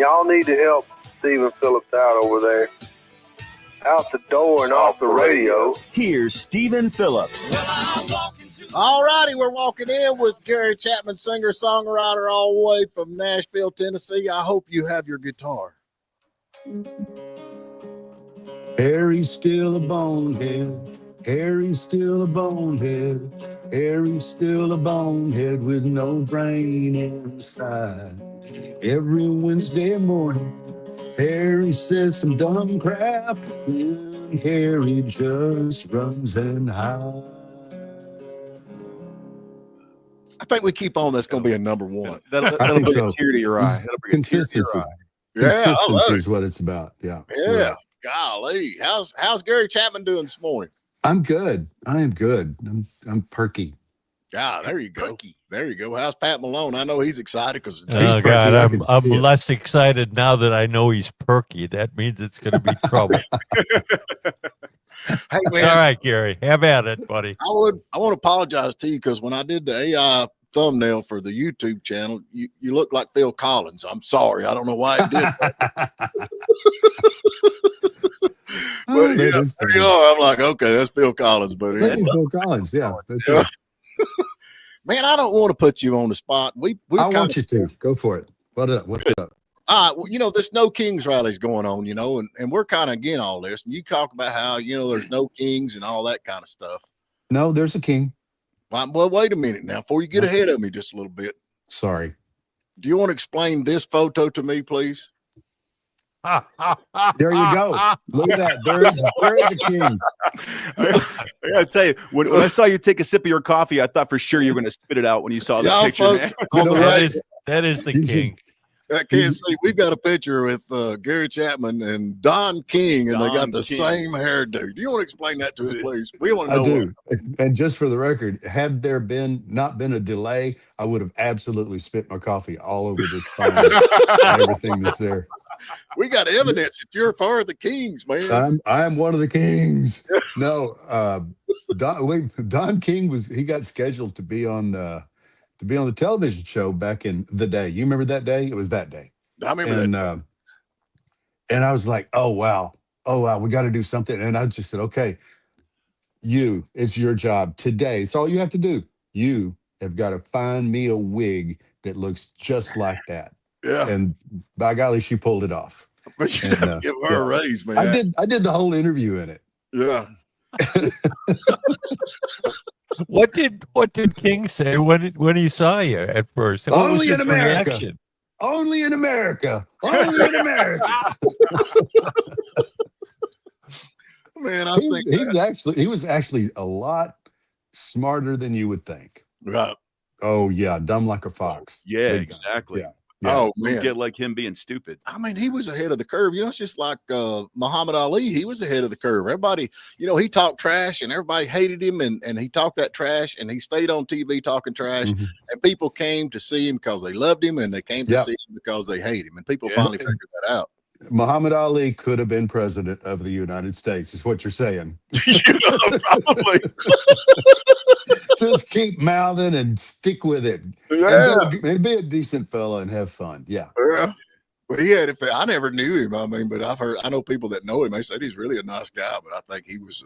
Y'all need to help Steven Phillips out over there. Out the door and off the radio. Here's Steven Phillips. All righty, we're walking in with Gary Chapman, singer-songwriter, all the way from Nashville, Tennessee. I hope you have your guitar. Harry's still a bonehead. Harry's still a bonehead. Harry's still a bonehead with no brain inside. Every Wednesday morning, Harry says some dumb crap, and Harry just runs and hides. I think we keep on. That's going to be a number one. That'll bring a tear to your eye. That'll bring Consistency. A tear to your eye. Consistency is what it's about. Yeah. Yeah. Right. Golly. How's Gary Chapman doing this morning? I'm good. I am good. I'm perky. Ah, there you go. Perky. There you go. How's Pat Malone? I know he's excited because oh God, I'm less excited now that I know he's perky. That means it's going to be trouble. Hey, man. All right, Gary, have at it, buddy. I want to apologize to you because when I did the AI thumbnail for the YouTube channel, you look like Phil Collins. I'm sorry. I don't know why I did that. But yeah, there you are. I'm like, okay, that's Phil Collins, but Phil Collins, yeah. That's Man, I don't want to put you on the spot. I want you to go for it. What's up? This No Kings rally's going on, and we're kind of again all this. And you talk about how there's no kings and all that kind of stuff. No, there's a king. Well, wait a minute now, before you get ahead of me just a little bit. Sorry. Do you want to explain this photo to me, please? There you go. Look at that. There is a king. I gotta tell you, when I saw you take a sip of your coffee, I thought for sure you were going to spit it out when you saw that picture. Folks, that is the king. I can't see. We've got a picture with Gary Chapman and Don King, and they got the same hairdo. Do you want to explain that to us, please? We want to know. I do. And just for the record, had there not been a delay, I would have absolutely spit my coffee all over this phone. Everything that's there. We got evidence that you're part of the Kings, man. I am one of the Kings. No, Don King he got scheduled to be on the television show back in the day. You remember that day? It was that day. I remember that. And I was like, oh wow, we got to do something. And I just said, okay, it's your job today. It's all you have to do. You have got to find me a wig that looks just like that. Yeah. And by golly, she pulled it off. But you got to give her a raise, man. I did the whole interview in it. Yeah. What did King say when he saw you at first? What Only was his in America. Reaction? Only in America. Only in America. Man, he was actually a lot smarter than you would think. Right. Oh yeah, dumb like a fox. Yeah, exactly. Yeah. Oh man, get like him being stupid. I mean, he was ahead of the curve. It's just like Muhammad Ali. He was ahead of the curve. Everybody, he talked trash, and everybody hated him, and he talked that trash, and he stayed on TV talking trash, and people came to see him because they loved him, and they came to see him because they hate him, and people finally figured that out. Muhammad Ali could have been president of the United States, is what you're saying. Probably. Just keep mouthing and stick with it. Yeah. And be a decent fella and have fun. Yeah. Yeah. Well, I never knew him. I mean, but I know people that know him. They said he's really a nice guy, but I think he was,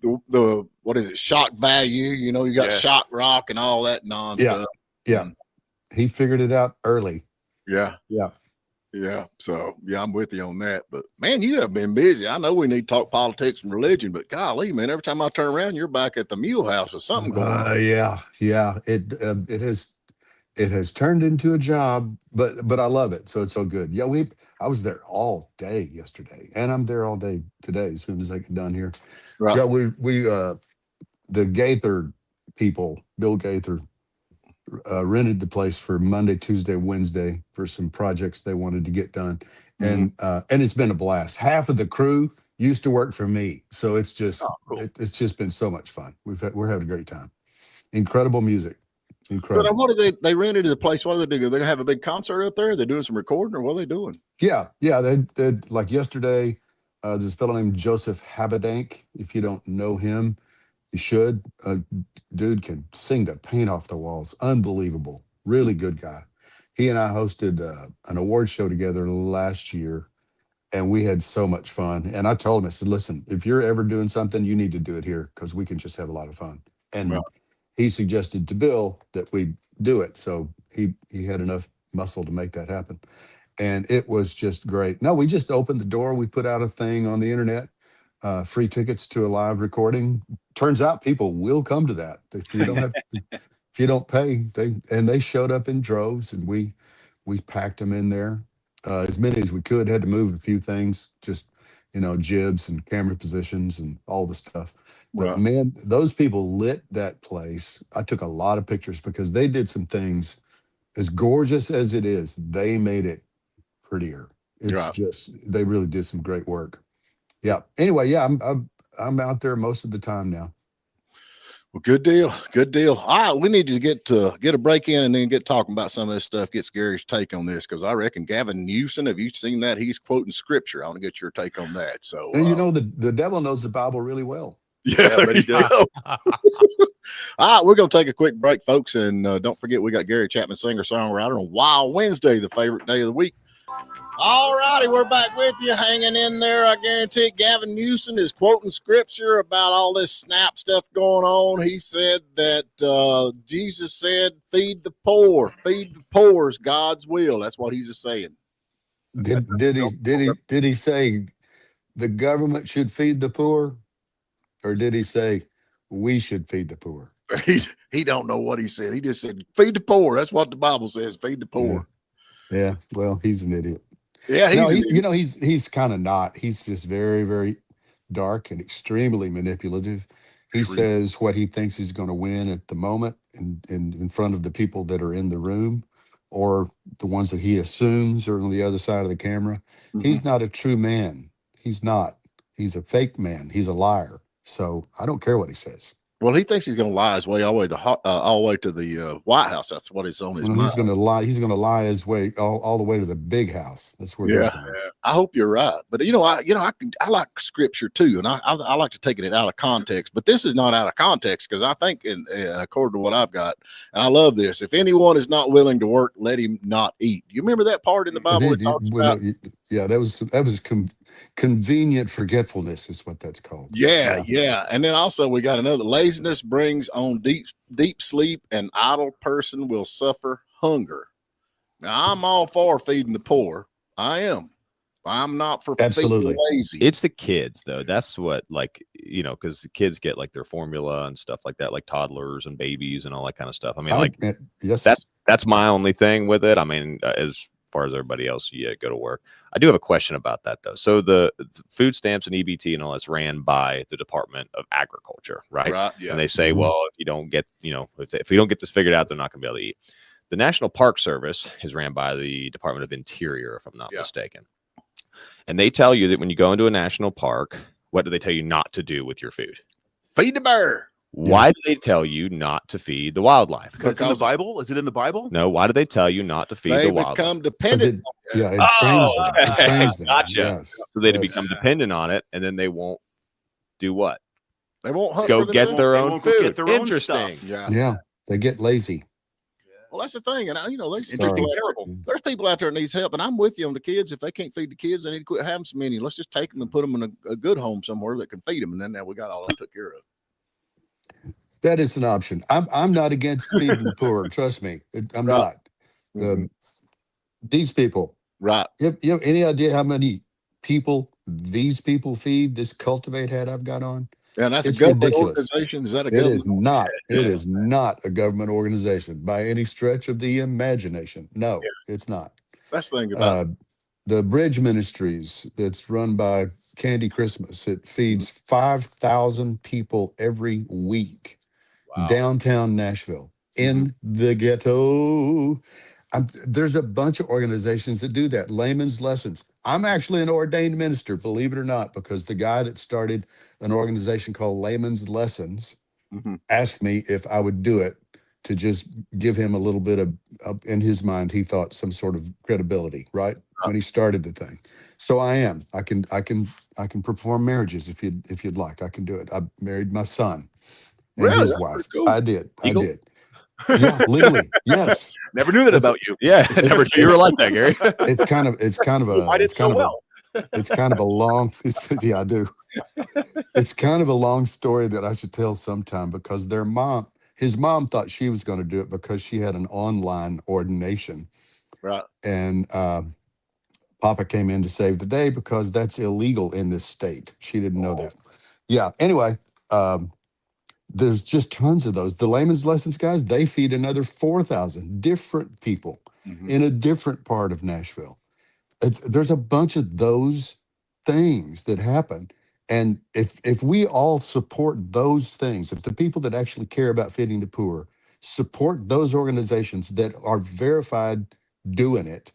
the what is it? Shock value. You got shock rock and all that nonsense. Yeah. He figured it out early. Yeah. Yeah. Yeah. So, I'm with you on that. But, man, you have been busy. I know we need to talk politics and religion, but golly, man, every time I turn around, you're back at the Mule House or something going on. Yeah. It has turned into a job, but I love it. So it's so good. Yeah, I was there all day yesterday, and I'm there all day today as soon as I get done here. Right. Yeah, we the Gaither people, Bill Gaither, rented the place for Monday, Tuesday, Wednesday for some projects they wanted to get done. And it's been a blast. Half of the crew used to work for me. So it's just it's just been so much fun. We're having a great time. Incredible music. Incredible. But what are they rented the place? What do they do? They're gonna have a big concert up there? They're doing some recording, or what are they doing? Yeah. They like yesterday, this fellow named Joseph Habedank. If you don't know him, you should. Dude can sing the paint off the walls. Unbelievable. Really good guy. He and I hosted an award show together last year, and we had so much fun. And I told him, I said, listen, if you're ever doing something, you need to do it here because we can just have a lot of fun. And Right. he suggested to Bill that we do it. So he had enough muscle to make that happen. And it was just great. No, we just opened the door. We put out a thing on the internet, free tickets to a live recording. Turns out people will come to that. If you don't have, if you don't pay, they showed up in droves, and we packed them in there, as many as we could. Had to move a few things, just jibs and camera positions and all the stuff. But Right. man, those people lit that place. I took a lot of pictures because they did some things. As gorgeous as it is, they made it prettier. It's Right. just, they really did some great work. Yeah. Anyway, yeah, I'm out there most of the time now. Well, good deal. Good deal. All right, we need to get a break in and then get talking about some of this stuff. Get Gary's take on this, because I reckon Gavin Newsom, have you seen that? He's quoting scripture. I want to get your take on that. So, And the devil knows the Bible really well. yeah, there you go. All right, we're going to take a quick break, folks. And don't forget, we got Gary Chapman, singer-songwriter, on Wild Wednesday, the favorite day of the week. All righty, we're back with you, hanging in there. I guarantee it. Gavin Newsom is quoting scripture about all this SNAP stuff going on. He said that Jesus said, feed the poor. Feed the poor is God's will. That's what he's just saying. Did he say the government should feed the poor? Or did he say we should feed the poor? He don't know what he said. He just said, feed the poor. That's what the Bible says, feed the poor. Yeah. Well, he's an idiot. Yeah, he's kind of not. He's just very, very dark and extremely manipulative. He says what he thinks he's going to win at the moment in front of the people that are in the room, or the ones that he assumes are on the other side of the camera. Mm-hmm. He's not a true man. He's not. He's a fake man. He's a liar. So I don't care what he says. Well, he thinks he's going to lie his way all the way to the White House. That's what is on his mind. He's going to lie. He's going to lie his way all the way to the big house. That's where he's going. I hope you're right. But I like scripture too, and I like to take it out of context. But this is not out of context, because I think, according to what I've got, and I love this: if anyone is not willing to work, let him not eat. You remember that part in the Bible that talks about? Yeah, that was convenient forgetfulness is what that's called. Yeah. And then also we got another: laziness brings on deep sleep, and idle person will suffer hunger. Now, I'm all for feeding the poor. I am. I'm not for absolutely lazy. It's the kids though. That's what, because the kids get like their formula and stuff like that, like toddlers and babies and all that kind of stuff. I mean, yes, that's my only thing with it. I mean, as far as everybody else, go to work. I do have a question about that though. So the food stamps and EBT and all that's ran by the Department of Agriculture, right? Right. Yeah. And they say, well, if you don't get, if we don't get this figured out, they're not going to be able to eat. The National Park Service is ran by the Department of Interior, if I'm not mistaken. And they tell you that when you go into a national park, what do they tell you not to do with your food? Feed the bear. Why do they tell you not to feed the wildlife? Because it's in the Bible? Is it in the Bible? No. Why do they tell you not to feed the wildlife? They become dependent. It trains them. Gotcha. Yes. So they become dependent on it, and then they won't do what? They won't hunt go get their own food. Get their Interesting. own stuff. Yeah. They get lazy. Well, that's the thing. And there's people out there that needs help, and I'm with you on the kids. If they can't feed the kids, they need to quit having so many. Let's just take them and put them in a good home somewhere that can feed them, and then now we got all that took care of. That is an option. I'm not against feeding the poor. Trust me, I'm not. These people, right? You have any idea how many people these people feed? This Cultivate hat I've got on. And that's it's a government ridiculous. organization. Is that a It government? is not. It is not a government organization by any stretch of the imagination. No, it's not. That's the thing about the Bridge Ministries that's run by Candy Christmas. It feeds 5,000 people every week. Wow. Downtown Nashville, in the ghetto. There's a bunch of organizations that do that. Layman's Lessons. I'm actually an ordained minister, believe it or not, because the guy that started an organization called Layman's Lessons asked me if I would do it to just give him a little bit of in his mind, he thought some sort of credibility, right? When he started the thing. So I am. I can perform marriages if you'd like. I can do it. I married my son and his wife. Cool. I did. Yeah, legally. Yes. Never knew that about you. Yeah, I never knew you were like that, Gary. It's kind of a Why did it's so kind of well? it's kind of a long yeah, I do. It's kind of a long story that I should tell sometime, because his mom thought she was going to do it because she had an online ordination. Right. And Papa came in to save the day because that's illegal in this state. She didn't know that. Yeah. Anyway, there's just tons of those. The layman's lessons guys, they feed another 4,000 different people in a different part of Nashville. There's a bunch of those things that happen. And if we all support those things, if the people that actually care about feeding the poor support those organizations that are verified doing it,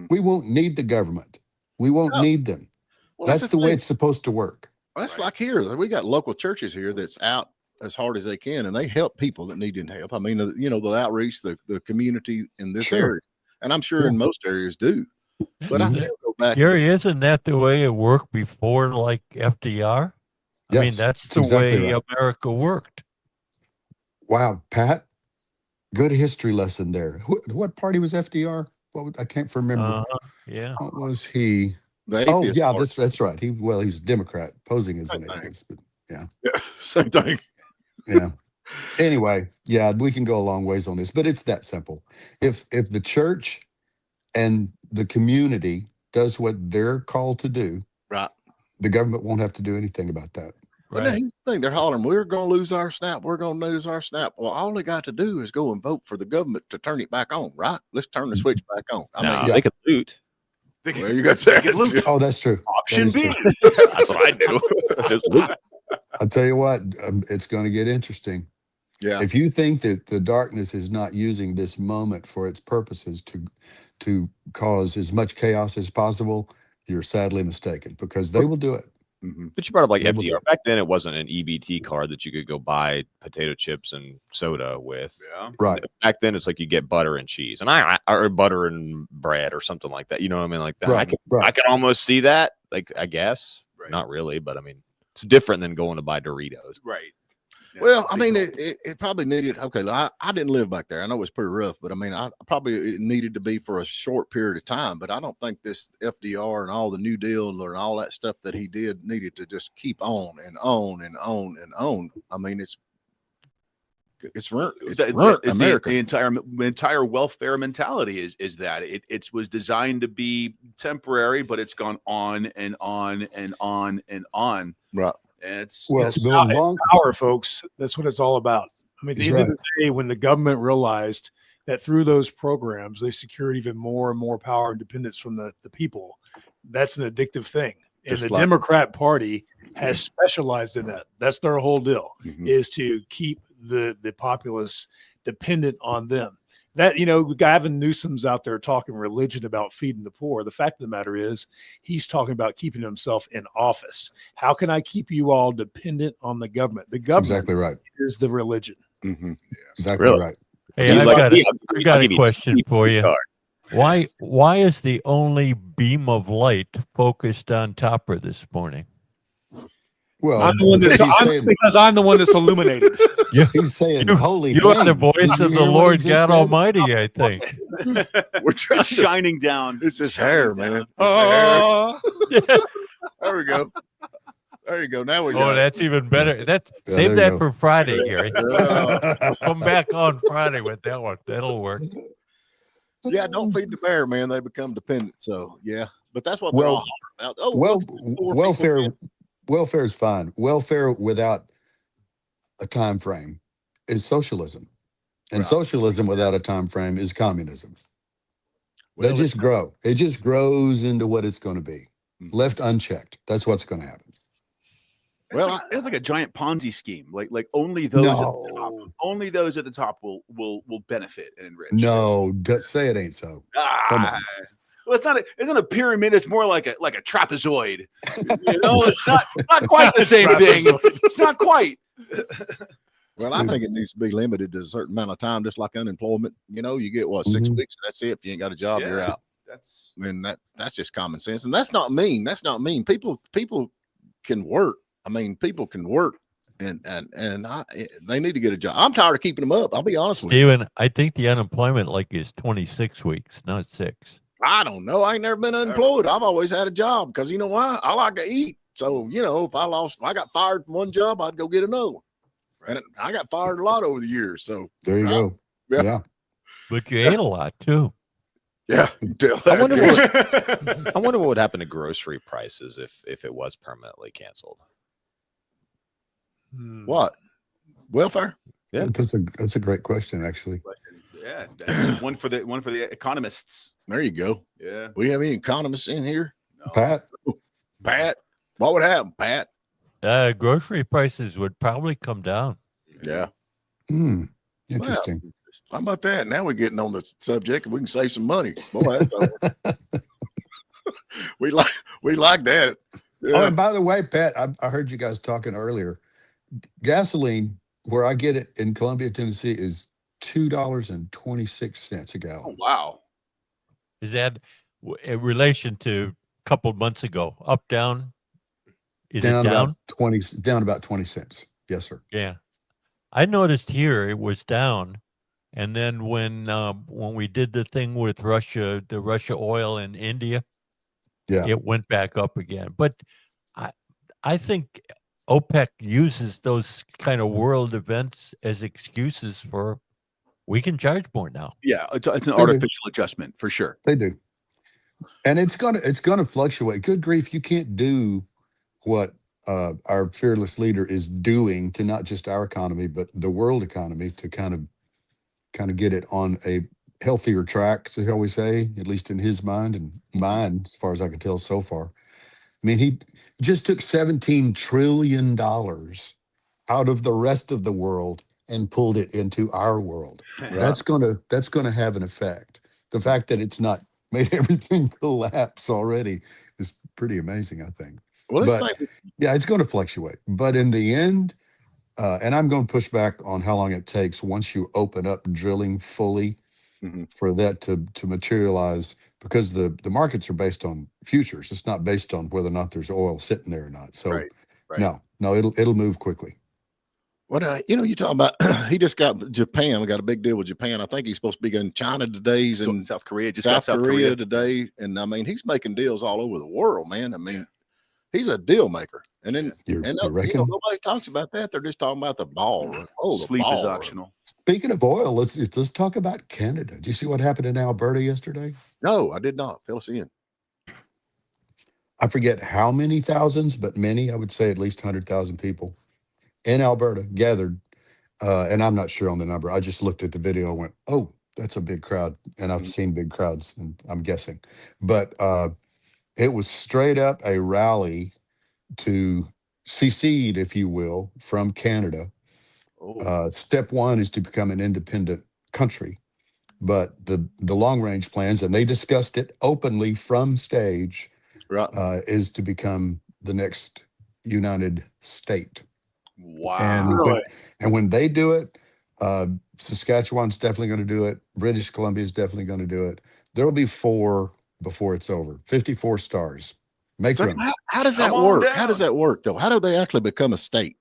we won't need the government. We won't need them. Well, that's the way it's supposed to work. Well, that's like here. We got local churches here that's out as hard as they can, and they help people that need help. I mean, the outreach, the community in this area, and I'm sure in most areas do. But I still go back. Gary, isn't that the way it worked before, like FDR? I mean, that's the exactly way right. America worked. Wow, Pat, good history lesson there. What party was FDR? I can't remember. Yeah. What was he? Oh, yeah, that's right. He was a Democrat, posing as an atheist. But yeah, same thing. Yeah. Anyway, yeah, we can go a long ways on this, but it's that simple. If the church and the community does what they're called to do, right, the government won't have to do anything about that. But now here's the thing: they're hollering, "We're going to lose our SNAP. We're going to lose our SNAP." Well, all they got to do is go and vote for the government to turn it back on, right? Let's turn the switch back on. I mean, they could loot. Well, you got that. Oh, that's true. Option B. That's what I do. Just loot. I'll tell you what, it's going to get interesting. Yeah. If you think that the darkness is not using this moment for its purposes to cause as much chaos as possible, you're sadly mistaken, because they will do it. But you brought up like FDR. Back then, it wasn't an EBT card that you could go buy potato chips and soda with. Yeah. Right. Back then, it's like you get butter and cheese, and or butter and bread or something like that. You know what I mean? Like that. Right, I can almost see that. Like, I guess not really, but I mean, it's different than going to buy Doritos. Right. Yeah, well, I mean, it probably needed. Okay, I didn't live back there. I know it was pretty rough, but I mean, I probably it needed to be for a short period of time. But I don't think this FDR and all the New Deal and all that stuff that he did needed to just keep on and on and on and on. I mean, it's America. The entire welfare mentality is that it was designed to be temporary, but it's gone on and on and on and on. Right. And it's power, folks. That's what it's all about. I mean, at the end of the day, when the government realized that through those programs, they secured even more and more power and independence from the people, that's an addictive thing. And the Democrat Party has specialized in that. That's their whole deal, is to keep the populace dependent on them. That, Gavin Newsom's out there talking religion about feeding the poor. The fact of the matter is he's talking about keeping himself in office. How can I keep you all dependent on the government? The government exactly right. is the religion. Exactly right. Hey, I've got a question for you. Why is the only beam of light focused on Topper this morning? Well, because I'm the one that's illuminated. He's saying, "Holy!" You are the voice of the Lord God Almighty. I think we're shining down. It's his hair, man. Oh, there we go. There you go. Now we go. Oh, that's even better. Save that for Friday, Gary. Come back on Friday with that one. That'll work. Yeah, don't feed the bear, man. They become dependent. So yeah, but that's what they're all about. Oh, welfare is fine. Welfare without a time frame is socialism, and socialism without a time frame is communism. They just grow. It just grows into what it's going to be. Left unchecked, that's what's going to happen. Well, it's like a giant Ponzi scheme. Like only those at the top will benefit and enrich. No, say it ain't so. Come on. Well, it's not a pyramid. It's more like a trapezoid. It's not quite the same thing. It's not quite. Well, I think it needs to be limited to a certain amount of time, just like unemployment. You get 6 weeks. That's it. If you ain't got a job, you're out. That's just common sense, and that's not mean. That's not mean. People can work. I mean, people can work and they need to get a job. I'm tired of keeping them up. I'll be honest with you. Steven, I think the unemployment is 26 weeks, not 6. I don't know. I ain't never been unemployed. I've always had a job because you know why? I like to eat. So, if I got fired from one job, I'd go get another one. And I got fired a lot over the years. So there you go. Yeah. But you ate a lot too. Yeah. I wonder what would happen to grocery prices if it was permanently canceled. What? Welfare? Yeah. That's a great question, actually. Yeah. One for the economists. There you go. Yeah. We have any economists in here? No. Pat? What would happen, Pat? Grocery prices would probably come down. Yeah. Interesting. Well, how about that? Now we're getting on the subject and we can save some money. Boy, that's we like that. Yeah. Oh, and by the way, Pat, I heard you guys talking earlier. Gasoline, where I get it in Columbia, Tennessee, is $2.26 a gallon. Oh, wow. Is that in relation to a couple of months ago? Up, down? Is it down? Down about 20 cents. Yes, sir. Yeah. I noticed here it was down. And then when we did the thing with Russia, the Russia oil in India, it went back up again. But I think OPEC uses those kind of world events as excuses for we can charge more now. Yeah, it's an artificial adjustment for sure. They do, and it's gonna fluctuate. Good grief, you can't do what our fearless leader is doing to not just our economy but the world economy to kind of get it on a healthier track, so shall we say, at least in his mind and mine, as far as I can tell so far. I mean, he just took $17 trillion out of the rest of the world and pulled it into our world. Right. That's gonna have an effect. The fact that it's not made everything collapse already is pretty amazing, I think. Well, it's going to fluctuate. But in the end, and I'm going to push back on how long it takes once you open up drilling fully for that to materialize, because the markets are based on futures. It's not based on whether or not there's oil sitting there or not. So right. no, it'll move quickly. What you talking about? He just got Japan. We got a big deal with Japan. I think he's supposed to be in China today, and South Korea. South Korea today, and I mean he's making deals all over the world, man. I mean he's a deal maker. And then nobody talks about that. They're just talking about the ball. Sleep is optional. Speaking of oil, let's talk about Canada. Did you see what happened in Alberta yesterday? No, I did not. Fill us in. I forget how many thousands, but many. I would say at least 100,000 people in Alberta gathered, and I'm not sure on the number. I just looked at the video and went, "Oh, that's a big crowd." And I've seen big crowds, and I'm guessing, but it was straight up a rally to secede, if you will, from Canada. Step one is to become an independent country, but the long range plans, and they discussed it openly from stage, is to become the next United State. Wow! And when they do it, Saskatchewan's definitely going to do it. British Columbia is definitely going to do it. There will be 4 before it's over. 54 stars. Make room. How does that work? How does that work though? How do they actually become a state?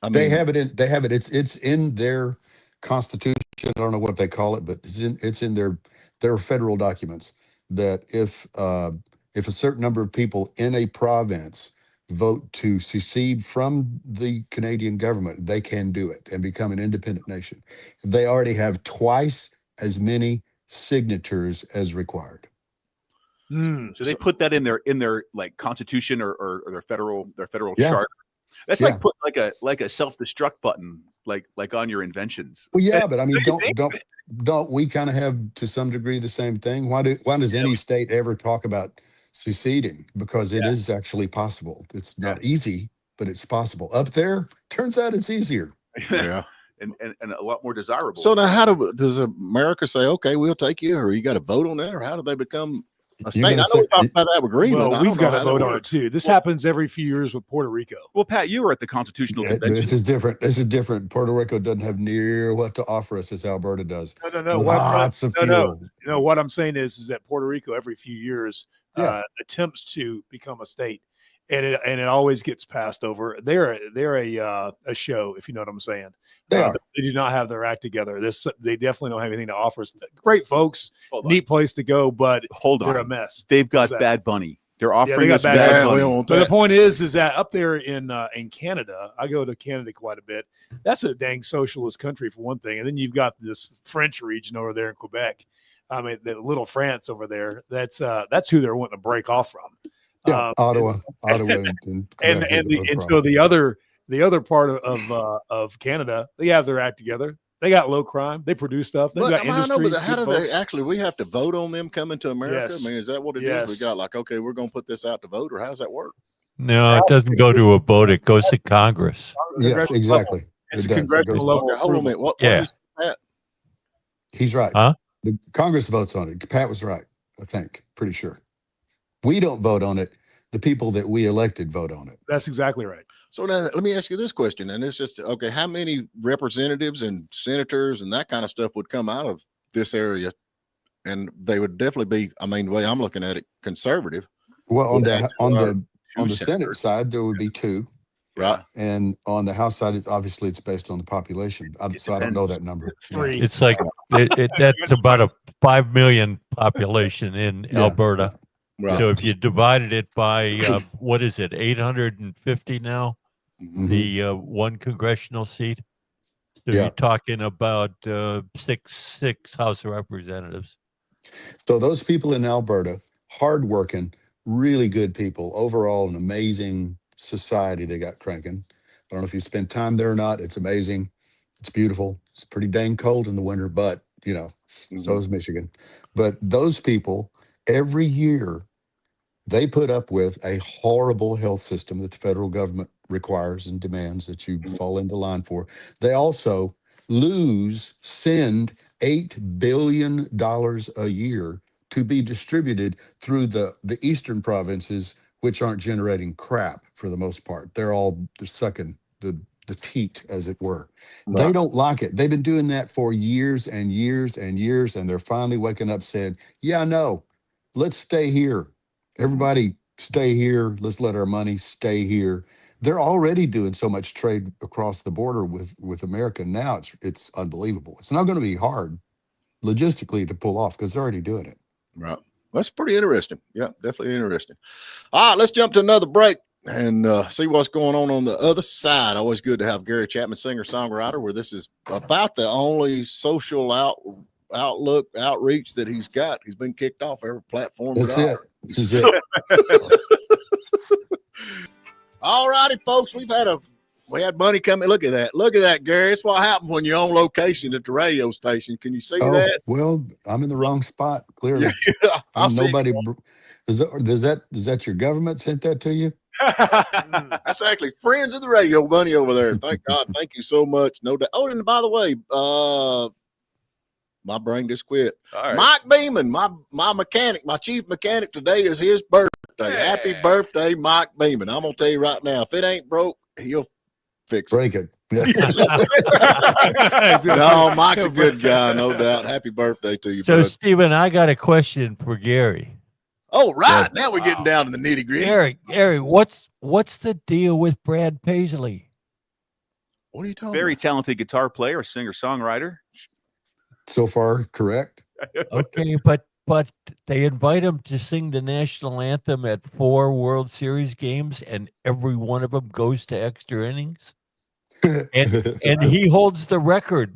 I mean, they have it. It's in their constitution. I don't know what they call it, but it's in their federal documents that if a certain number of people in a province vote to secede from the Canadian government, they can do it and become an independent nation. They already have twice as many signatures as required. So they put that in their like constitution or their federal charter. That's like put like a self-destruct button like on your inventions. Well, yeah, but I mean, don't we kind of have to some degree the same thing? Why does any state ever talk about seceding? Because it is actually possible. It's not easy, but it's possible. Up there, turns out it's easier. Yeah. And a lot more desirable. So now does America say, okay, we'll take you, or you got to vote on that, or how do they become a state? I know we talked about that with Greenland. Well, we've got to vote on it too. This happens every few years with Puerto Rico. Well, Pat, you were at the Constitutional Convention. This is different. Puerto Rico doesn't have near what to offer us as Alberta does. No. Lots of fuel. No, what I'm saying is that Puerto Rico every few years attempts to become a state. and it always gets passed over. They're a show, if you know what I'm saying. They are. They do not have their act together. They definitely don't have anything to offer us. Great folks, Hold on. neat place to go, but Hold they're on. a mess. They've got What's that? Bad Bunny. They're offering got us Bad Bad Bunny. Bunny. But the point is that up there in Canada, I go to Canada quite a bit. That's a dang socialist country for one thing, and then you've got this French region over there in Quebec. I mean, the little France over there. That's who they're wanting to break off from. Yeah, Ottawa, and So the other part of Canada, they have their act together. They got low crime. They produce stuff. They've got industry. But how do they actually? We have to vote on them coming to America. Yes. I mean, is that what it is? We got like, okay, we're going to put this out to vote, or how does that work? No, it doesn't go to a vote. It goes to Congress. Yes, exactly. It's It a does. congressional level. Okay, hold on a minute. What Yeah. is that? He's right. Huh? The Congress votes on it. Pat was right, I think. Pretty sure. We don't vote on it. The people that we elected vote on it. That's exactly right. So now let me ask you this question, and it's just okay. How many representatives and senators and that kind of stuff would come out of this area? And they would definitely be. I mean, the way I'm looking at it, conservative. Well, on the senators. Senate side, there would be 2, Right. and on the House side, obviously it's based on the population. So I don't know that number. 3. It's like that's about a 5 million population in Yeah. Alberta. Right. So if you divided it by what is it, 850 now, Mhm. the one congressional seat. So Yeah. you're talking about six House of Representatives. So those people in Alberta, hardworking, really good people, overall an amazing society they got cranking. I don't know if you spend time there or not. It's amazing. It's beautiful. It's pretty dang cold in the winter, but so is Michigan. But those people, every year, they put up with a horrible health system that the federal government requires and demands that you fall into line for. They also send $8 billion a year to be distributed through the eastern provinces, which aren't generating crap for the most part. They're sucking the teat, as it were. Right. They don't like it. They've been doing that for years and years and years, and they're finally waking up saying, yeah, no, let's stay here. Everybody stay here. Let's let our money stay here. They're already doing so much trade across the border with America now. It's unbelievable. It's not going to be hard logistically to pull off because they're already doing it. Right. That's pretty interesting. Yeah, definitely interesting. All right, let's jump to another break and see what's going on the other side. Always good to have Gary Chapman, singer-songwriter, where this is about the only social outreach that he's got. He's been kicked off every platform. That's it. This is it. All righty, folks. We had money coming. Look at that, Gary. It's what happens when you're on location at the radio station. Can you see that? Well, I'm in the wrong spot, clearly. Yeah, Nobody does that your government sent that to you? That's actually friends of the radio bunny over there. Thank God. Thank you so much. No doubt. Oh, and by the way, my brain just quit. All right. Mike Beeman, my mechanic, my chief mechanic, today is his birthday. Yeah. Happy birthday, Mike Beeman. I'm gonna tell you right now, if it ain't broke, he'll fix it. Break it. No, Mike's a good guy, no doubt. Happy birthday to you, So, bud. Stephen, I got a question for Gary. Oh, right. Now we're getting down to the nitty gritty. Gary, what's the deal with Brad Paisley? What are you talking Very about? talented guitar player, singer-songwriter. So far, correct. Okay, but they invite him to sing the national anthem at 4 World Series games, and every one of them goes to extra innings. And he holds the record.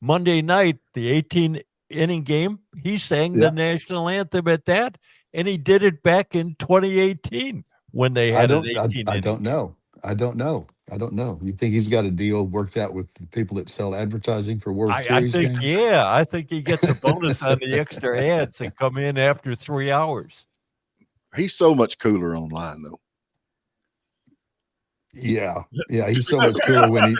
Monday night, the 18-inning game, he sang the national anthem at that, and he did it back in 2018 when they had an 18 I don't know. You think he's got a deal worked out with the people that sell advertising for World Series games? I think he gets a bonus on the extra ads that come in after 3 hours. He's so much cooler online, though. Yeah. He's so much cooler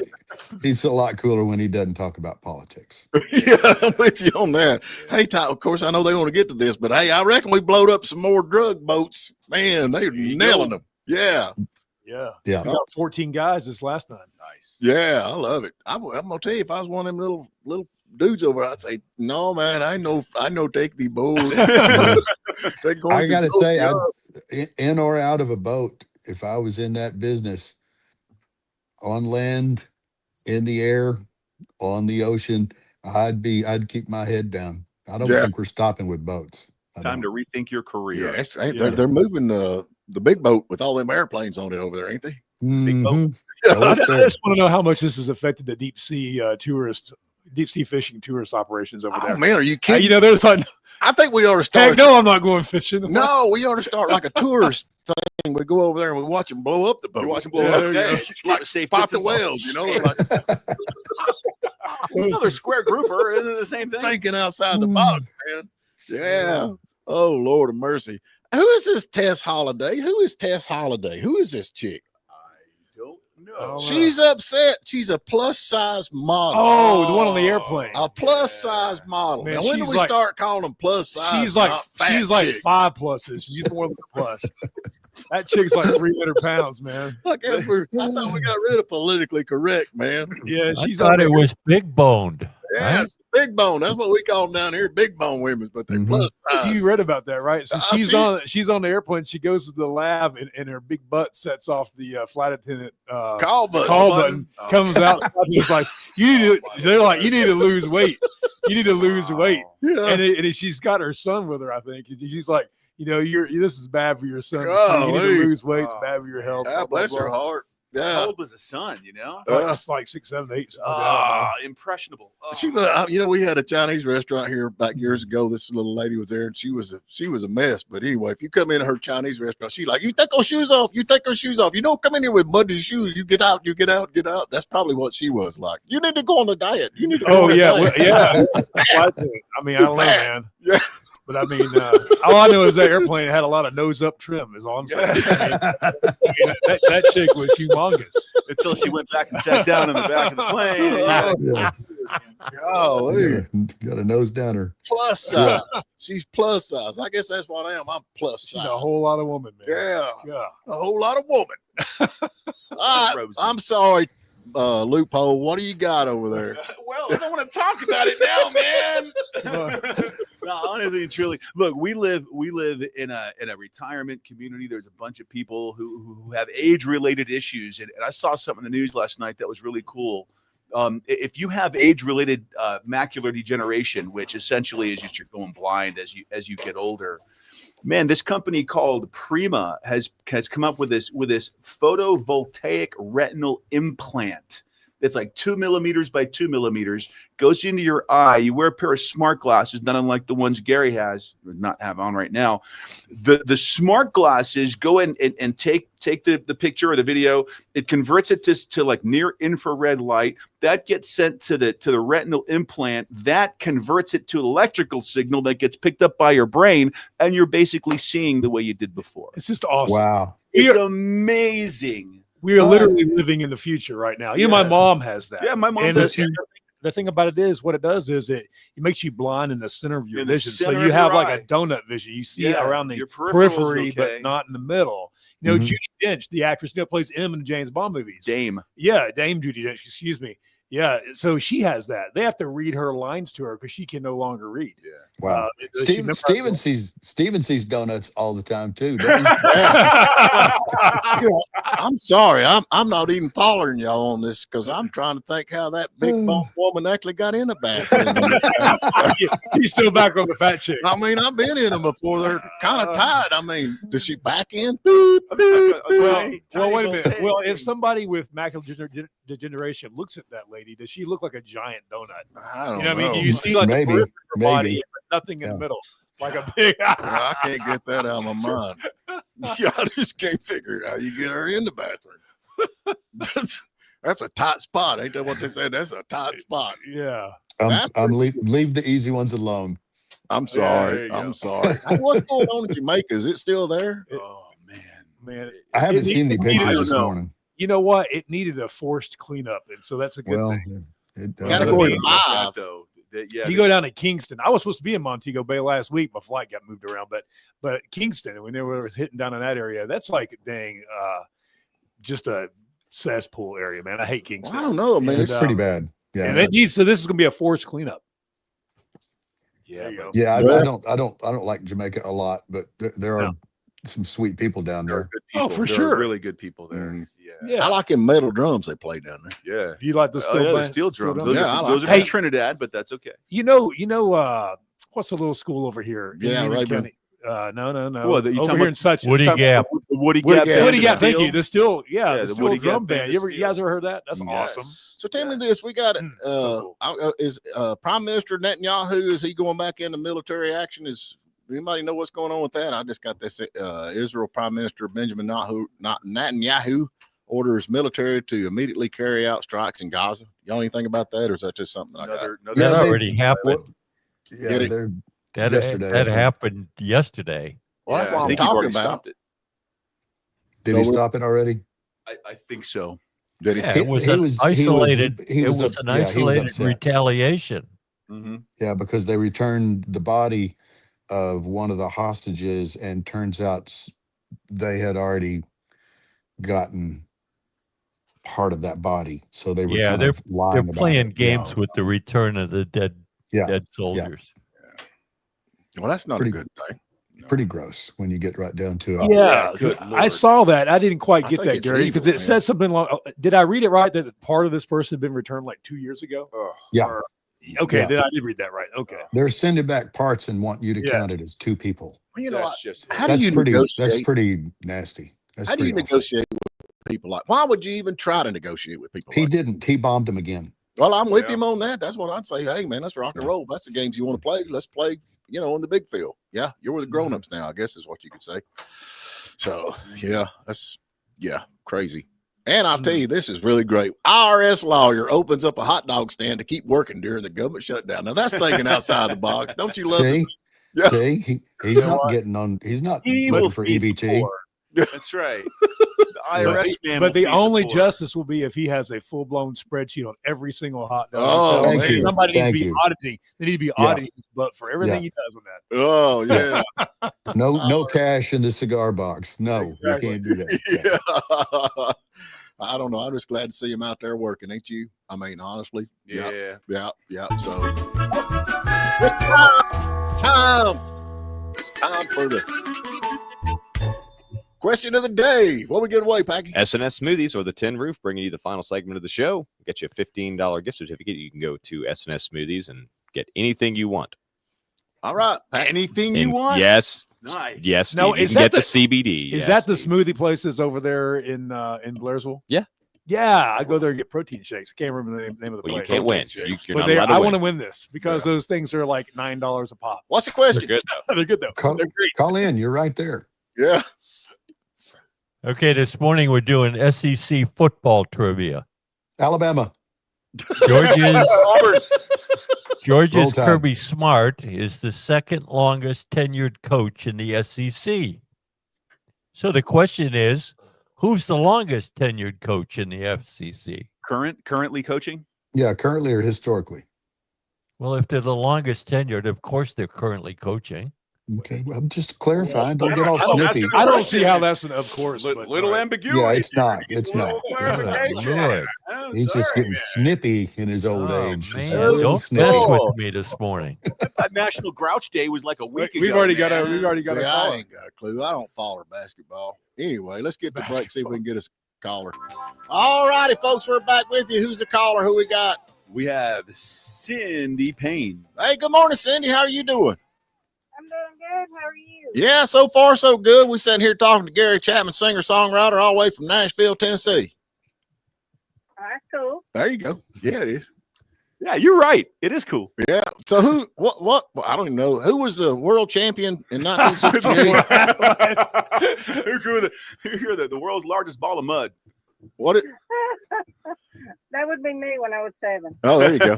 he's a lot cooler when he doesn't talk about politics. Yeah, I'm with you on that. Hey, Ty, of course, I know they want to get to this, but hey, I reckon we blowed up some more drug boats. Man, they're nailing them. Yeah. Yeah. Yeah. We got 14 guys this last time. Nice. Yeah, I love it. I'm gonna tell you, if I was one of them little dudes over, I'd say, no, man, I know take the boat. I gotta say, in or out of a boat, if I was in that business, on land, in the air, on the ocean, I'd keep my head down. I don't think we're stopping with boats. Time to rethink your career. Yeah, they're moving the big boat with all them airplanes on it over there, ain't they? Big boat. I just want to know how much this has affected the deep sea fishing tourist operations over there. Oh man, are you kidding? You know, there's like, I think we ought to start. Heck no, I'm not going fishing. No, we ought to start like a tourist thing. We go over there and we watch them blow up the boat. You watch them blow up. Yeah, like spot the whales, you know. Like, another square grouper, isn't it the same thing? Thinking outside the box, man. Yeah. Oh Lord of mercy. Who is this Tess Holiday? Who is Tess Holiday? Who is this chick? I don't know. She's upset. She's a plus size model. Oh, the one on the airplane. A plus size model. Man, now, when do we start calling them plus size? She's like chicks? 5 pluses. She's more than a plus. That chick's like 300 pounds, man. I thought we got rid of politically correct, man. Yeah, I thought it was big boned. Yeah, it's big bone. That's what we call them down here, big bone women, but they're plus size. You read about that, right? So she's on the airplane. She goes to the lab, and her big butt sets off the flight attendant call button. Comes out. And it's like they're like, you need to lose weight. You need to lose weight. Yeah. And she's got her son with her, I think. And she's like, you know, this is bad for your son. So you need to lose weight. It's bad for your health. God bless her heart. Yeah. How old was the son, you know? It's like 6, 7, 8. Impressionable. She, you know, we had a Chinese restaurant here back years ago. This little lady was there, and she was a mess. But anyway, if you come into her Chinese restaurant, she's like, "You take her shoes off. You take her shoes off. You don't come in here with muddy shoes. You get out. You get out. Get out." That's probably what she was like. You need to go on a diet. You need to. Go on a diet. Yeah. I mean, I don't know, man. Yeah. But I mean, all I know is that airplane had a lot of nose up trim, is all I'm saying. That chick was humongous. Until she went back and sat down in the back of the plane. Got a nose downer. Plus size. She's plus size. I guess that's what I am. I'm plus size. She's a whole lot of woman, man. Yeah. A whole lot of woman. I'm sorry, Loophole. What do you got over there? Well, I don't want to talk about it now, man. No, honestly and truly, look, we live in a retirement community. There's a bunch of people who have age-related issues, and I saw something in the news last night that was really cool. If you have age-related macular degeneration, which essentially is just you're going blind as you get older, man, this company called Prima has come up with this photovoltaic retinal implant. It's like 2 millimeters by 2 millimeters, goes into your eye. You wear a pair of smart glasses, not unlike the ones Gary has, or not have on right now. The smart glasses go in and take the picture or the video. It converts it to like near infrared light. That gets sent to the retinal implant. That converts it to electrical signal that gets picked up by your brain, and you're basically seeing the way you did before. It's just awesome. Wow. It's amazing. We are literally living in the future right now. You know, my mom has that. Yeah, my mom does. The thing about it is, what it does is it makes you blind in the center of your vision. So you have like a donut vision. You see around the periphery, but not in the middle. You know, Judi Dench, the actress, plays M in the James Bond movies. Dame Judi Dench, excuse me. Yeah, so she has that. They have to read her lines to her because she can no longer read. Yeah. Wow. Steven sees donuts all the time too. I'm sorry. I'm not even following y'all on this because I'm trying to think how that big bone woman actually got in the bathroom. He's still back on the fat chick. I mean, I've been in them before. They're kind of tight. I mean, does she back in? Well, wait a minute. Well, if somebody with macular degeneration looks at that lady, does she look like a giant donut? I don't know. I mean, you see like a periphery of her body, but nothing in the middle, like a big. I can't get that out of my mind. Yeah, I just can't figure out how you get her in the bathroom. That's a tight spot, ain't that what they said? That's a tight spot. Yeah. Leave the easy ones alone. I'm sorry. I'm sorry. What's going on in Jamaica? Is it still there? Oh man. I haven't seen any pictures this morning. You know what? It needed a forced cleanup, and so that's a good thing. Gotta go live. You go down to Kingston. I was supposed to be in Montego Bay last week. My flight got moved around, but Kingston, when they were hitting down in that area, that's like just a cesspool area, man. I hate Kingston. Well, I don't know. I mean, it's pretty bad. Yeah. And it needs. So this is going to be a forced cleanup. Yeah. Yeah. I don't like Jamaica a lot, but there some sweet people down There are there. good people. Oh, for There are sure. really good people there. Mhm. Yeah. I like them metal drums they play down there. Yeah. You like the steel, The steel drums. Those Yeah, I are, like those are them. from Trinidad, but that's okay. You know, what's the little school over here? Yeah, Union Rayburn. County. No. What, you Over talking here about in such Woody Gap. The Woody Woody Gap. Gap. Band Woody of Gap, thank Steel? you. The steel, Yeah, the the steel Woody drum Gap Band band. of You Steel. guys ever heard that? That's Yes. awesome. So tell me this: we got So is Prime Minister Netanyahu, is he going back into military action? Is anybody know what's going on with that? I just got this: Israel Prime Minister Benjamin Netanyahu orders military to immediately carry out strikes in Gaza. Y'all anything about that, or is that just something I got? Another That Yeah, they- already happened. Yeah, Did it? they're That yesterday, I that think. happened yesterday. Well, that's Yeah, what I I'm think you've talking already about. stopped it. Did So he we're- stop it already? I think so. Did he? Yeah, it was he an was- isolated. he It was was up- an yeah, he was isolated upset. retaliation. Mm-hmm. Yeah, because they returned the body of one of the hostages, and turns out they had already gotten part of that body, so they were Yeah, kind they're of lying they're about playing it. games Yeah, with the return of the dead yeah, soldiers. Well, that's not Pretty- a good thing. pretty gross when you get right down to it. yeah, good I Lord. saw that. I didn't quite I get think that, it's Gary, because evil, it man. said something like, did I read it right that part of this person had been returned like 2 years ago? Yeah. Okay, Yeah. then I did read that right. Okay. They're sending back parts and want you to count Yes. it as two people. Well, you know, That's just how do That's you pretty. That's negotiate? pretty nasty. That's How do you pretty awful. negotiate with people like? Why would you even try to negotiate with people? He like didn't. He bombed him again. Well, I'm with Yeah. him on that. That's what I'd say. Hey, man, let's rock and Yeah. roll. If that's the games you want to play. Let's play, in the big field. Yeah, you're with the Mm-hmm. grown-ups now, I guess is what you could say. So, yeah, that's, crazy. And I'll tell Mm-hmm. you, this is really great. IRS lawyer opens up a hot dog stand to keep working during the government shutdown. Now, that's thinking outside the box. Don't you love it? See, Yeah. see, he's not getting on. He's not He looking will for feed the EBT. poor. That's right. The IRS man. But will the feed only poor. justice will be if he has a full blown spreadsheet on every single hot dog. Oh, So thank you. somebody needs to Thank be you. auditing. They need to be Yeah. auditing, but for everything Yeah. he does on that. Oh, yeah. No cash in the cigar box. No, Exactly. you can't do that. Yeah. Yeah. I don't know. I'm just glad to see him out there working, ain't you? I mean, honestly. Yeah. Yeah. So it's time. It's time for the question of the day. What we get away, Packy? SNS Smoothies or the Tin Roof bringing you the final segment of the show. Get you a $15 gift certificate. You can go to SNS Smoothies and get anything you want. All right. Anything you And want? Yes. Nice. Yes. No, Steve, you is can that get the CBD. Is yes, that the Steve. smoothie places over there in Blairsville? Yeah. Yeah, I go there and get protein shakes. I can't remember the name of the Well, you place. can't win. shake. You're But not allowed to I win. want to win this because those things are like $9 a pop. What's the They're question? good though. They're good though. Call, They're great. call in. You're right there. Yeah. Okay, this morning we're doing SEC football trivia. Alabama. Georgia's Roll time. Kirby Smart is the second longest tenured coach in the SEC. So the question is, who's the longest tenured coach in the FCC? Currently coaching? Yeah, currently or historically. Well, if they're the longest tenured, of course they're currently coaching. Okay, well, I'm just clarifying. Don't get all I don't- snippy. I don't see how that's an of course. but, Little all right. ambiguity. Yeah, it's here. not. Get It's a little not. It's not. clarification. Lord. I'm He's just sorry, getting snippy in his old Oh, age. Just man, a little don't snippy. mess Oh. with me this morning. That National Grouch Day was like a week ago. We've already got man. See, a I call. ain't got a clue. I don't follow basketball. Anyway, let's get to break, see if we can get us a caller. All righty, folks, we're back with you. Who's the caller? Who we got? We have Cindy Payne. Hey, good morning, Cindy. How are you doing? I'm doing good. How are you? Yeah, so far so good. We sitting here talking to Gary Chapman, singer-songwriter, all the way from Nashville, Tennessee. That's cool. There you go. Yeah, it is. Yeah, you're right. It is cool. Yeah. So what, well, I don't even know. Who was the world champion in 1968? You're the world's largest ball of mud. What? That would be me when I was 7. Oh, there you go.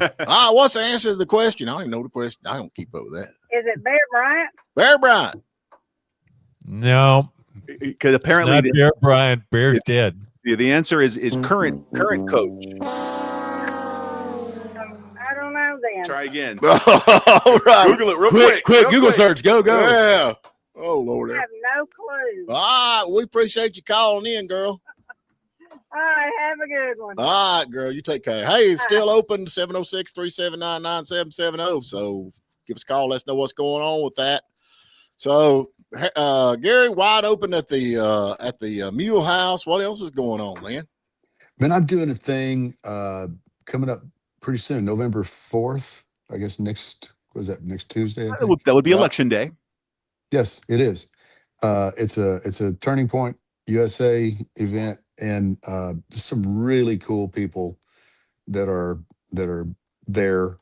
What's the answer to the question? I don't even know the question. I don't keep up with that. Is it Bear Bryant? Bear Bryant. No, Because apparently not Bear Bryant. Bear's dead. the answer is current coach. I don't know then. Try again. All right. Google it real quick. Quick, Google search. Go. Yeah. Oh, Lord. I have no clue. All right. We appreciate you calling in, girl. All right, have a good one. All right, girl. You take care. Hey, it's still open, 706-379-9770. So give us a call. Let us know what's going on with that. So Gary, wide open at the Mule House. What else is going on, man? Man, I'm doing a thing coming up pretty soon, November 4th. I guess next Tuesday? I think. That would be Election Day. Yes, it is. It's a Turning Point USA event, and just some really cool people that are there.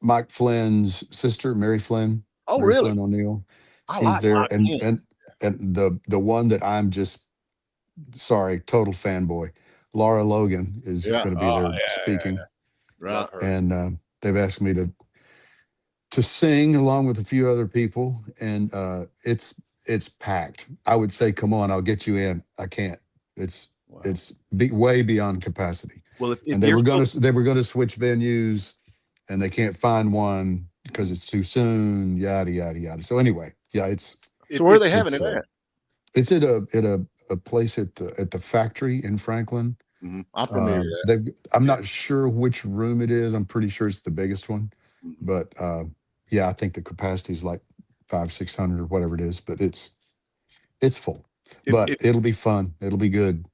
Mike Flynn's sister, Mary Flynn. Oh, Mary really? Flynn O'Neill. I She's like there, Mike Flynn. and the one that I'm just total fanboy. Laura Logan is going to be there speaking. Right. And they've asked me to sing along with a few other people, and it's packed. I would say, come on, I'll get you in. I can't. It's way beyond capacity. Well, if and they were going to switch venues, and they can't find one because it's too soon. Yada yada yada. So anyway, yeah, so where are they having it at? It's at a place at the factory in Franklin. Mm-hmm. I'm familiar with that. I'm not sure which room it is. I'm pretty sure it's the biggest one, but yeah, I think the capacity is like 500-600 or whatever it is. But it's full. But it'll be fun. It'll be good.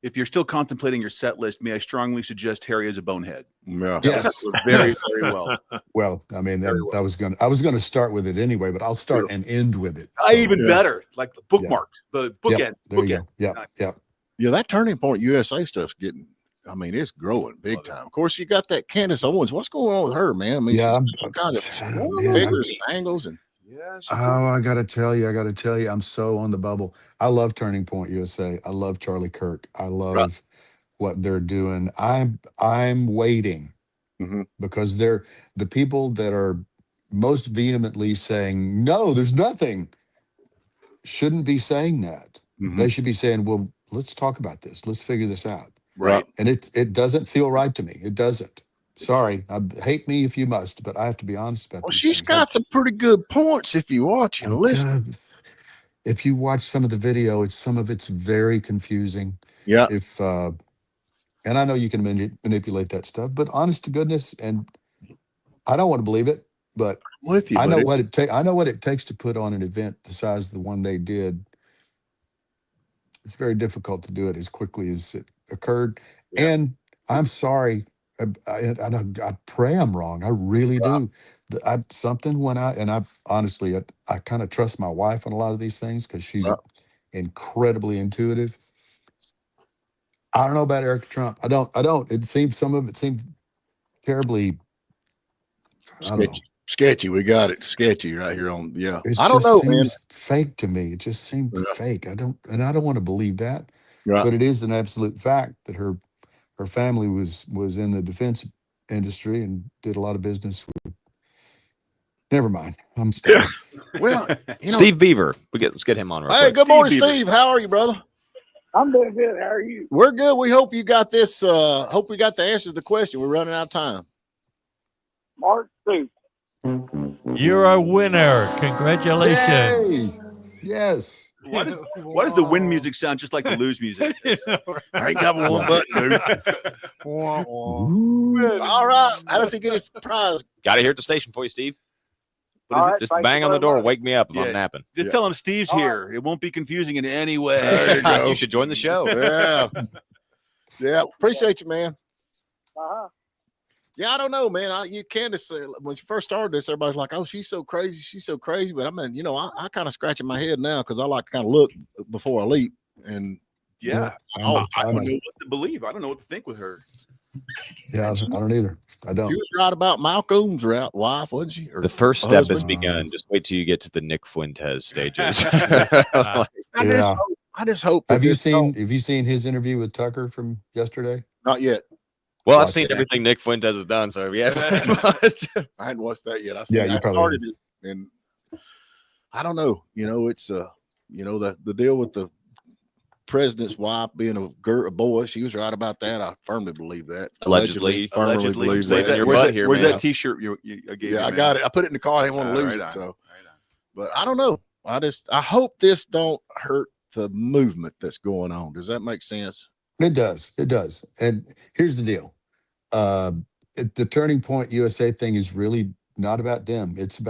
If you're still contemplating your set list, may I strongly suggest Harry as a bonehead? Yeah. Yes. Very, very well. Well, I mean, I was gonna start with it anyway, but I'll start and end with it. So, even better, like the bookmark, the bookend. Yep, there you go. Yeah, nice. Yeah. That Turning Point USA stuff's getting. I mean, it's growing big time. Of course, you got that Candace Owens. What's going on with her, man? I mean, some kind of figures and angles and. I gotta tell you, I'm so on the bubble. I love Turning Point USA. I love Charlie Kirk. I love what they're doing. I'm waiting because they're the people that are most vehemently saying, no, there's nothing. Shouldn't be saying that. They should be saying, well, let's talk about this. Let's figure this out. Right. And it doesn't feel right to me. It doesn't. Sorry, hate me if you must, but I have to be honest about this. Well, she's got some pretty good points if you watch and listen. If you watch some of the video, some of it's very confusing. Yeah. And I know you can manipulate that stuff, but honest to goodness, and I don't want to believe it, but I'm with you, I know what it takes to put on an event the size of the one they did. It's very difficult to do it as quickly as it occurred. Yeah. And I'm sorry. I pray I'm wrong. I really do. Something went out, and I honestly, I kind of trust my wife on a lot of these things because she's incredibly intuitive. I don't know about Erica Trump. I don't. Some of it seemed terribly sketchy. We got it. Sketchy right here on. Yeah. I don't know, man. Fake to me. It just seemed fake. I don't want to believe that. Right. But it is an absolute fact that her family was in the defense industry and did a lot of business with. Never mind. I'm still. Well, Steve Beaver. Let's get him on. Hey, quick. Good morning, Steve. How are you, brother? I'm doing good. How are you? We're good. We hope you got this. Hope we got the answer to the question. We're running out of time. Mark 2. You're a winner. Congratulations. Yay. Yes. Why does the win music sound just like the lose music? I ain't got one button, dude. All right. How does he get his prize? Got it here at the station for you, Steve. Just bang on the door. Wake me up if I'm napping. Just tell him Steve's here. It won't be confusing in any way. You should join the show. Yeah. Appreciate you, man. Uh-huh. Yeah, I don't know, man. Candace, when she first started this, everybody's like, "Oh, she's so crazy. She's so crazy." But I mean, I kind of scratching my head now because I like to kind of look before I leap. And I don't know what to believe. I don't know what to think with her. Yeah, I don't either. I don't. She was right about Malcolm's wife, wasn't she? The first step has begun. Just wait till you get to the Nick Fuentes stages. I just hope. Have you seen his interview with Tucker from yesterday? Not yet. Well, I've seen everything Nick Fuentes has done, so yeah. I hadn't watched that yet. I started it, and I don't know. It's the deal with the president's wife being a boy. She was right about that. I firmly believe that. Allegedly. Believe that. Where's that T-shirt you gave? Yeah, I got it. I put it in the car. I didn't want to lose it. So, but I don't know. I hope this don't hurt the movement that's going on. Does that make sense? It does. It does. And here's the deal. The Turning Point USA thing is really not about them. It's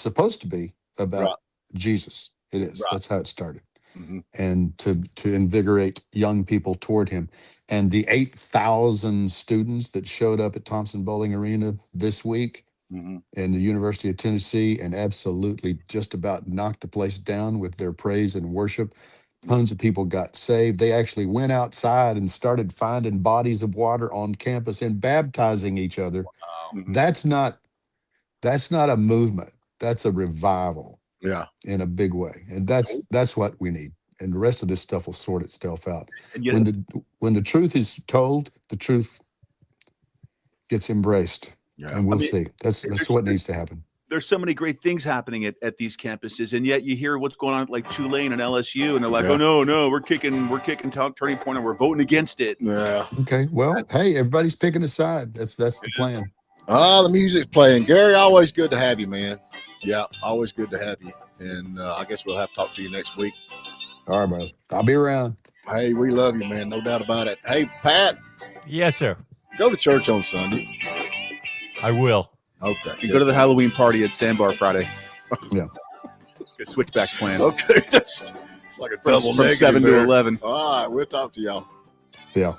supposed to be about Jesus. It is. Right. That's how it started. Mm-hmm. And to invigorate young people toward him. And the 8,000 students that showed up at Thompson Bowling Arena this week Mm-hmm. in the University of Tennessee and absolutely just about knocked the place down with their praise and worship. Tons of people got saved. They actually went outside and started finding bodies of water on campus and baptizing each other. Mm-hmm. That's not a movement. That's a revival. Yeah. In a big way. And that's what we need. And the rest of this stuff will sort itself out. And yet, when the truth is told, the truth gets embraced. Yeah. And we'll see. That's what needs to happen. there's so many great things happening at these campuses, and yet you hear what's going on at like Tulane and LSU, and they're like, "Oh no, we're kicking Turning Point, and we're voting against it." Yeah. Okay. Well, hey, everybody's picking a side. That's the plan. The music's playing. Gary, always good to have you, man. Yeah, always good to have you. And I guess we'll have to talk to you next week. All right, brother. I'll be around. Hey, we love you, man. No doubt about it. Hey, Pat. Yes, sir. Go to church on Sunday. I will. Okay. You go to the Halloween party at Sandbar Friday. Yeah. Get Switchbacks planned. Okay. That's like a double from 7 to 11. All right. We'll talk to y'all. Yeah.